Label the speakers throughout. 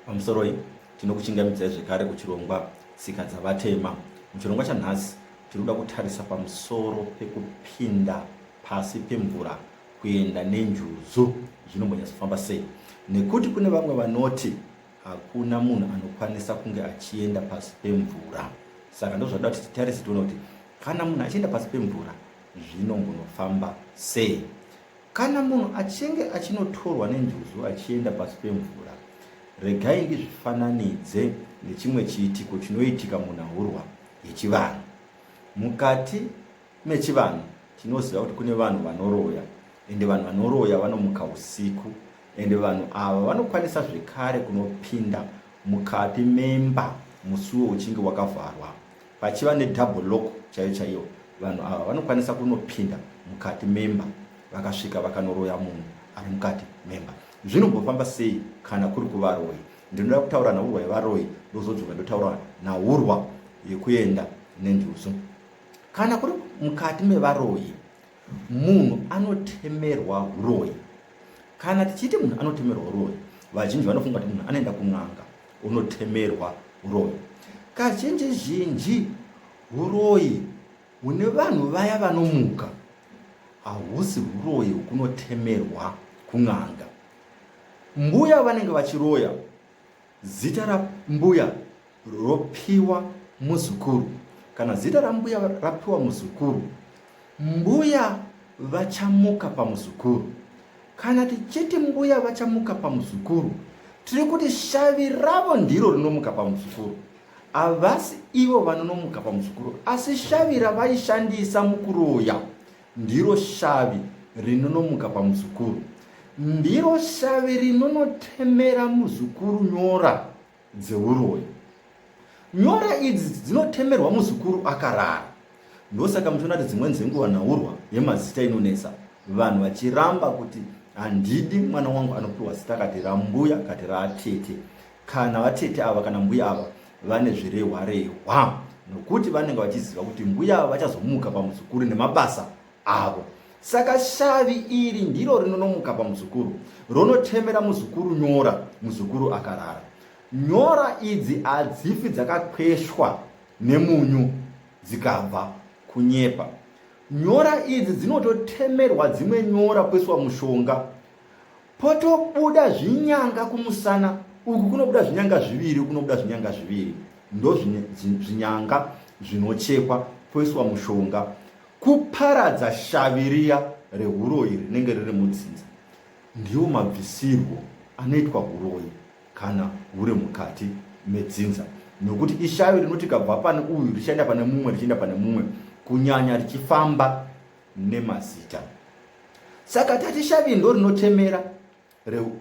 Speaker 1: pamusoroi tinokuchingamidzai zvekare kuchirongwa tsika dzavatema. Muchirongwa chanhasi tiri kuda kutarisa pamusoro pekupinda pasi pemvura kuenda nenjuzu zvinombonyatsofamba sei, nekuti kune vamwe vanoti hakuna munhu anokwanisa kunge achienda pasi pemvura. Saka ndozvada kuti titarise tione kuti kana munhu achienda pasi pemvura zvinombonofamba sei. Kana munhu achinge achinotorwa nenjuzu achienda pasi pemvura, regai ndizvifananidze nechimwe chiitiko chinoitika munhahurwa yechivanhu. Mukati mechivanhu tinoziva kuti kune vanhu vanoroya, ende vanhu vanoroya vanomuka usiku, ende vanhu ava vanokwanisa zvekare kunopinda mukati memba musuwo uchinge wakavharwa, pachiva nedouble lock chaiyo chaiyo. Vanhu ava vanokwanisa kunopinda mukati memba vakasvika vakanoroya munhu ari mukati memba. Zvinombofamba sei kana kuri kuvaroyi? Ndinoda kutaura nhaurwa yevaroyi ndozodzoka ndotaura nhaurwa yekuenda nenjuzu. Kana kuri mukati mevaroyi, munhu anotemerwa uroyi. Kana tichiti munhu anotemerwa uroyi, vazhinji vanofunga kuti munhu anoenda kun'anga unotemerwa uroyi. Kazhinji zhinji uroyi hune vanhu vaya vanomuka hahusi uroyi hwekunotemerwa kun'anga. Mbuya vanenge vachiroya, zita rambuya ropiwa muzukuru. Kana zita rambuya rapiwa muzukuru, mbuya vachamuka pamuzukuru. Kana tichiti mbuya vachamuka pamuzukuru, tiri kuti shavi ravo ndiro rinomuka pamuzukuru. Havasi ivo vanonomuka pamuzukuru, asi shavi ravaishandisa mukuroya ndiro shavi rinonomuka pamuzukuru. Ndiro shavi rinonotemera muzukuru nyora dzeuroyi. Nyora idzi dzinotemerwa muzukuru akarara. Ndosaka muchiona kuti dzimweni dzenguva nhaurwa yemazita inonesa, vanhu vachiramba kuti handidi mwana wangu anopiwa zita kati rambuya kati raatete. Kana vatete ava kana mbuya ava vane zvirehwa rehwa, nokuti vanenge vachiziva kuti mbuya ava vachazomuka pamuzukuru nemabasa avo. Saka shavi iri ndiro rinonomuka pamuzukuru, ronotemera muzukuru nyora, muzukuru akarara. Nyora idzi hadzifi dzakakweshwa nemunyu dzikabva kunyepa. Nyora idzi dzinototemerwa dzimwe nyora poiswa mushonga, potobuda zvinyanga kumusana. Uku kunobuda zvinyanga zviviri, kunobuda zvinyanga zviviri. Ndo zvinyanga zvinochekwa poiswa mushonga kuparadza shavi riya reuroyi rinenge riri mudzinza. Ndiwo mabvisirwo anoitwa uroyi kana huri mukati medzinza, nokuti ishavi rinoti kabva pane uyu richienda pane mumwe richienda pane mumwe, kunyanya richifamba nemazita. Saka tati shavi ndo rinotemera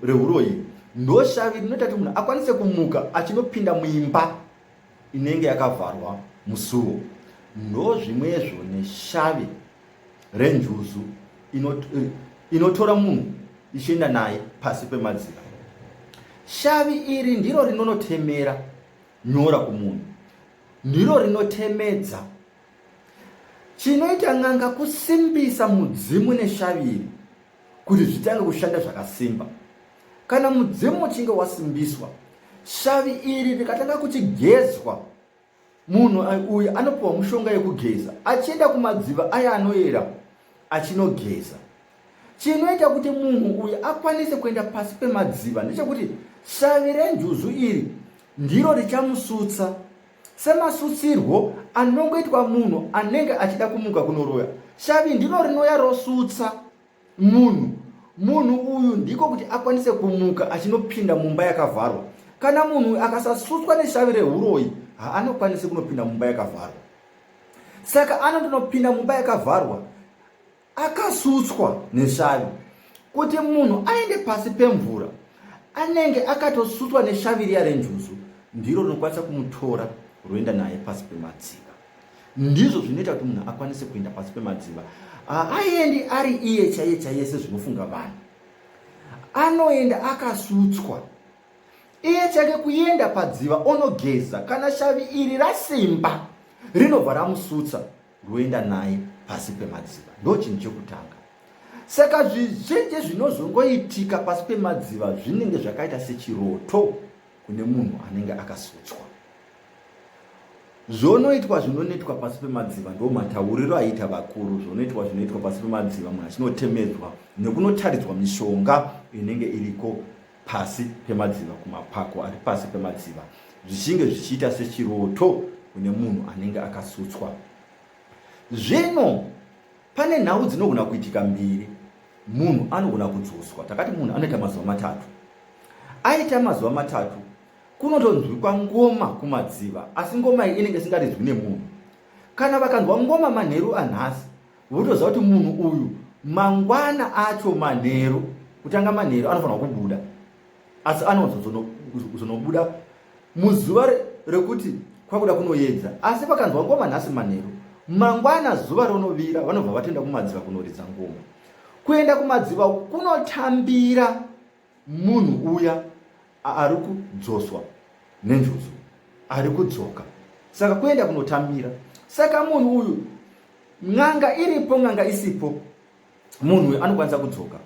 Speaker 1: reuroyi, ndo shavi rinoita kuti munhu akwanise kumuka achinopinda muimba inenge yakavharwa musuwo. Ndo zvimwezvo neshavi renjuzu inotora munhu ichienda naye pasi pemadziva. Shavi iri ndiro rinonotemera nyora kumunhu, ndiro rinotemedza. Chinoita n'anga kusimbisa mudzimu neshavi iri kuti zvitange kushanda zvakasimba. Kana mudzimu uchinge wasimbiswa, shavi iri rikatanga kuchigezwa, munhu uyu anopiwa mushonga yekugeza, achienda kumadziva aya anoera achinogeza. Chinoita kuti munhu uyu akwanise kuenda pasi pemadziva ndechekuti shavi renjuzu iri ndiro richamusutsa, semasutsirwo anongoitwa munhu anenge achida kumuka kunoroya. Shavi ndiro rinoya rosutsa munhu. Munhu uyu ndiko kuti akwanise kumuka achinopinda mumba yakavharwa. Kana munhu akasasutswa neshavi reuroyi, haanokwanisi kunopinda mumba yakavharwa. Saka anondonopinda mumba yakavharwa akasutswa neshavi. Kuti munhu aende pasi pemvura, anenge akatosutswa neshavi riya renjuzu, ndiro rinokwanisa kumutora roenda naye pasi pemadziva. Ndizvo zvinoita kuti munhu akwanise kuenda pasi pemadziva. Haaendi ari iye chaiye chaiye sezvinofunga vanhu, anoenda akasutswa. Iye chake kuenda padziva onogeza, kana shavi iri rasimba rinobva ramusutsa roenda naye pasi pemadziva. Ndo chinhu chekutanga. Saka zvizhinji zvinozongoitika pasi pemadziva zvinenge zvakaita sechiroto kune munhu anenge akasutswa. Zvinoitwa pasi pemadziva ndo matauriro aita vakuru. Zvinoitwa pasi pemadziva, munhu achinotemedzwa nekunotaridzwa mishonga inenge iriko pasi pemadziva, kumapako ari pasi pemadziva, zvichinge zvichiita sechiroto kune munhu anenge akasutswa. Zvino pane nhau dzinogona kuitika mbiri. Munhu anogona kudzoswa. Takati munhu anoita mazuva 3. Aita mazuva 3 kunotonzwikwa ngoma kumadziva, asi ngoma iyi inenge isingaridzwi nemunhu. Kana vakanzwa ngoma manheru anhasi, votoziva kuti munhu uyu mangwana acho manheru, kutanga manheru anofanira kubuda, asi anozonobuda muzuva rekuti kwakuda kunoedza. Asi vakanzwa ngoma nhasi manheru, mangwana zuva ronovira vanobva vatoenda kumadziva kunoridza ngoma. Kuenda kumadziva kunotambira munhu uya ari kudzoswa nenjuzu, ari kudzoka. Saka kuenda kunotambira. Saka munhu uyu, n'anga iripo n'anga isipo, munhu uyu anokwanisa kudzoka.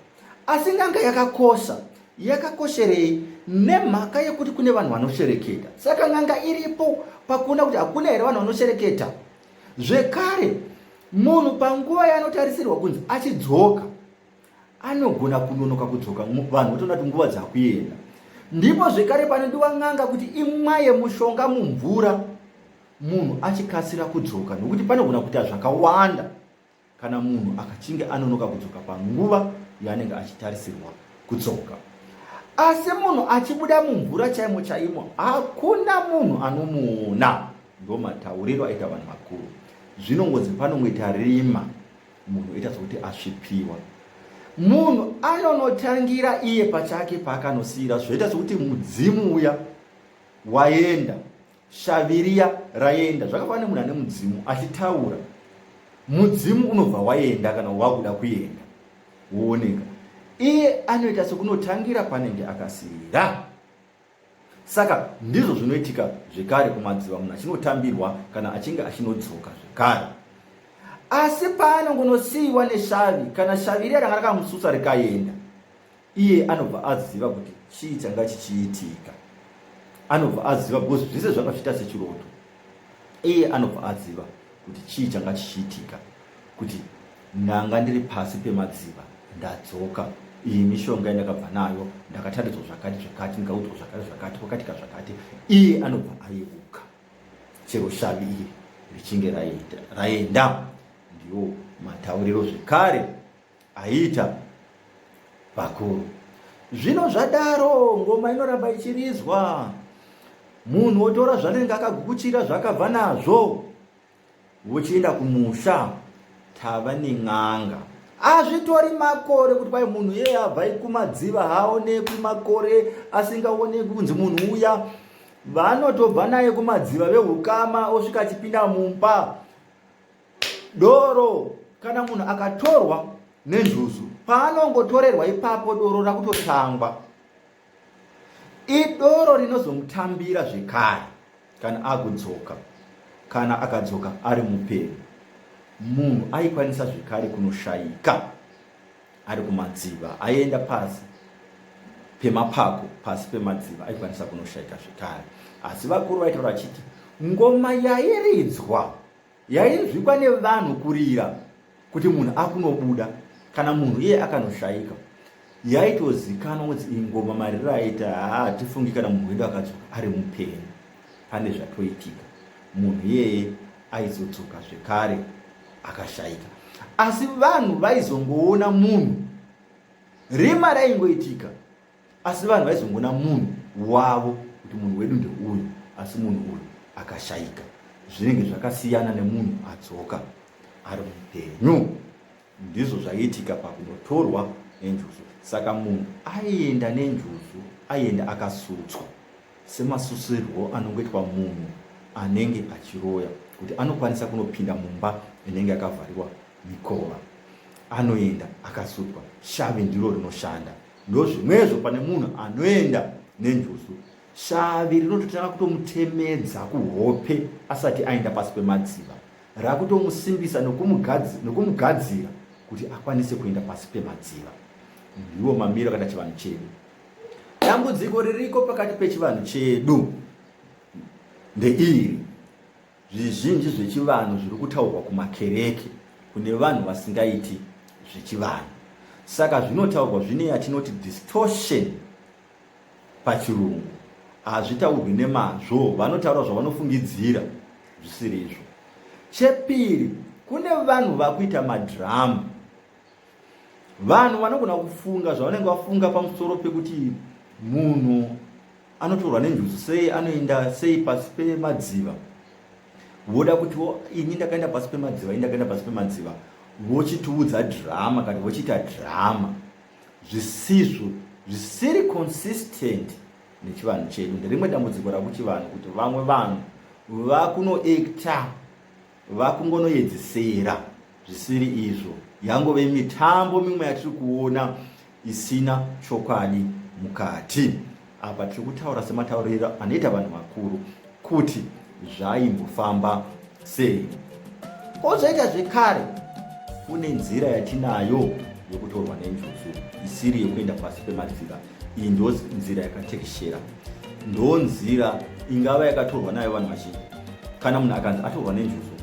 Speaker 1: Asi n'anga yakakosha. Yakakosherei? Nemhaka yekuti kune vanhu vanoshereketa. Saka n'anga iripo pakuona kuti hakuna here vanhu vanoshereketa. Zvekare munhu panguva yaanotarisirwa kunzi achidzoka, anogona kunonoka kudzoka. Vanhu votoona kuti nguva dzakuenda. Ndipo zvekare panodiwa n'anga kuti imwaye mushonga mumvura, munhu achikasira kudzoka, nokuti panogona kuita zvakawanda kana munhu akachinge anonoka kudzoka panguva yaanenge achitarisirwa kudzoka. Asi munhu achibuda mumvura chaimo chaimo, hakuna munhu anomuona. Ndo matauriro aita vanhu vakuru. Zvinongozi panongoita rima, munhu oita sokuti asvipiwa. Munhu anonotangira iye pachake paakanosiyira, zvoita sokuti mudzimu uya waenda, shaviriya raenda. Zvakafanana munhu ane mudzimu achitaura, mudzimu unobva waenda kana wakuda kuenda, wooneka. Iye anoita sekunotangira panenge akasiyira. Saka ndizvo zvinoitika zvekare kumadziva, munhu achinotambirwa kana achinge achinodzoka zvekare. Asi paanongonosiyiwa neshavi, kana shavi riya ranga rakamususa rikaenda, iye anobva aziva kuti chii changa chichiitika. Anobva aziva, because zvese zvanga zviita sechiroto. Iye anobva aziva kuti chii changa chichiitika, kuti ndanga ndiri pasi pemadziva, ndadzoka, iyi mishonga yandakabva nayo, ndakataridzwa zvakati, ndikaudzwa zvakati, kwakatika zvakati. Iye anobva aiuka, chero shavi iri richinge raenda. Ndiwo matauriro zvekare aita vakuru. Zvino zvadaro, ngoma inoramba ichiridzwa. Munhu otora zvanenge akagukuchira zvakabva nazvo, vochienda kumusha, tava nen'anga. Azvitori makore kuti kwai munhu yeye abva kumadziva haaonekwi, makore asingaonekwi kunzi munhu uya. Vanotobva naye kumadziva vehukama, osvika achipinda mumba. Doro, kana munhu akatorwa nenjuzu, paanongotorerwa ipapo doro rakutotangwa, idoro rinozomutambira zvekare kana agudzoka, kana akadzoka ari mupenyu. Munhu aikwanisa zvekare kunoshayika ari kumadziva, aienda pasi pemapako, pasi pemadziva, aikwanisa kunoshayika zvekare. Asi vakuru vaitaura vachiti ngoma yairidzwa, yainzwikwa nevanhu kurira kuti munhu akunobuda kana munhu iye akanoshayika, yaitozikanwa kuti iyi ngoma maririro aita, hatifungi kana munhu wedu akadzoka ari mupenyu. Pane zvatoitika, munhu iyeye aizodzoka zvekare akashayika. Asi vanhu vaizongoona munhu, rima raingoitika, asi vanhu vaizongoona munhu wavo kuti munhu wedu ndeuyu, asi munhu uyu akashayika. Zvinenge zvakasiyana nemunhu adzoka ari mupenyu. Ndizvo zvaiitika pakunotorwa nenjuzu. Saka munhu aienda nenjuzu, aienda akasutswa, semasusirwo anongoitwa munhu anenge achiroya, kuti anokwanisa kunopinda mumba inenge yakavhariwa mikova. Anoenda akasutswa, shavi ndiro rinoshanda. Ndozvimwezvo pane munhu anoenda nenjuzu, shavi rinototanga kutomutemedza kuhope asati aenda pasi pemadziva, rakutomusimbisa nokumugadzira kuti akwanise kuenda pasi pemadziva. Ndiwo mamiro akati chivanhu chedu. dambudziko ririko pakati pechivanhu chedu ndeiri: zvizhinji zvechivanhu zviri kutaurwa kumakereke kune vanhu vasingaiti zvechivanhu. Saka zvinotaurwa zvine yatinoti distortion pachirungu. Hazvitaurwi nemazvo, vanotaura zvavanofungidzira zvisiri izvo. Chepiri, kune vanhu vakuita madhirama. Vanhu vanogona kufunga zvavanenge vafunga pamusoro pekuti munhu anotorwa nenjuzu sei, anoenda sei pasi pemadziva. Voda kuti ini ndakaenda pasi pemadziva, ini ndakaenda pasi pemadziva, vochitiudza dhirama kana vochiita dhirama zvisizvo, zvisiri consistent nechivanhu chedu. Nderimwe dambudziko rakuchivanhu kuti vamwe vanhu vakunoekta, vakungonoedzesera zvisiri izvo, yangove mitambo mimwe yatiri kuona isina chokwadi mukati. Apa tiri kutaura sematauriro anoita vanhu vakuru kuti zvaimbofamba sei. Kozoita zvekare, kune nzira yatinayo yokutorwa nenjuzu isiri yekuenda pasi pemadziva. Iyi ndo nzira yakatekeshera, ndo nzira ingava yakatorwa nayo vanhu vazhinji. Kana munhu akanzi atorwa nenjuzu,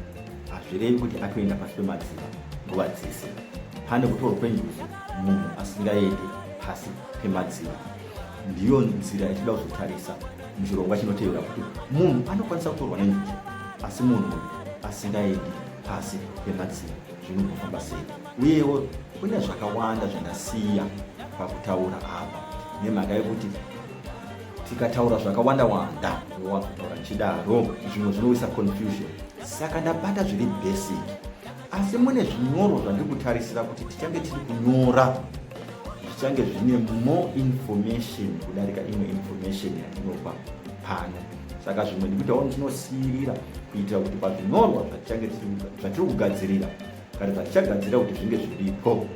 Speaker 1: hazvirevi kuti atoenda pasi pemadziva nguva dzese. Pane kutorwa kwenjuzu munhu asingaendi pasi pemadziva. Ndiyo nzira yatinoda kuzotarisa muchirongwa chinotevera, kuti munhu anokwanisa kutorwa nenjuzu asi munhu asingaendi pasi pemadziva zvinogofamba sei. Uyewo kune zvakawanda zvandasiya pakutaura apa, nemhaka yekuti tikataura zvakawanda-wanda wakutaura nchidaro zvimwe zvinowisa confusion. Saka ndabata zviri basic, asi mune zvinyorwa zvandiri kutarisira kuti tichange tiri kunyora zvichange zvine more information kudarika imwe information yatinopa pano. Saka zvimwe ndikuitawo ndinosiyirira kuitira kuti pazvinyorwa zvatiri kugadzirira kana zvatichagadzirira kuti zvinge zviripo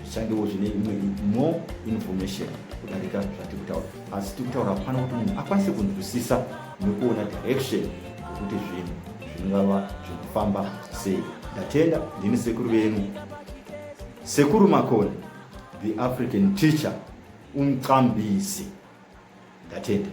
Speaker 1: zvichangewo zvine imwe more information kudarika zvatiri kutaura. Asi tiri kutaura pano kuti munhu akwanise kunzwisisa nekuona direction yekuti zvinhu zvingava zvinofamba sei. Ndatenda, ndini sekuru venyu, Sekuru Makona, the African teacher, umqambisi. Ndatenda.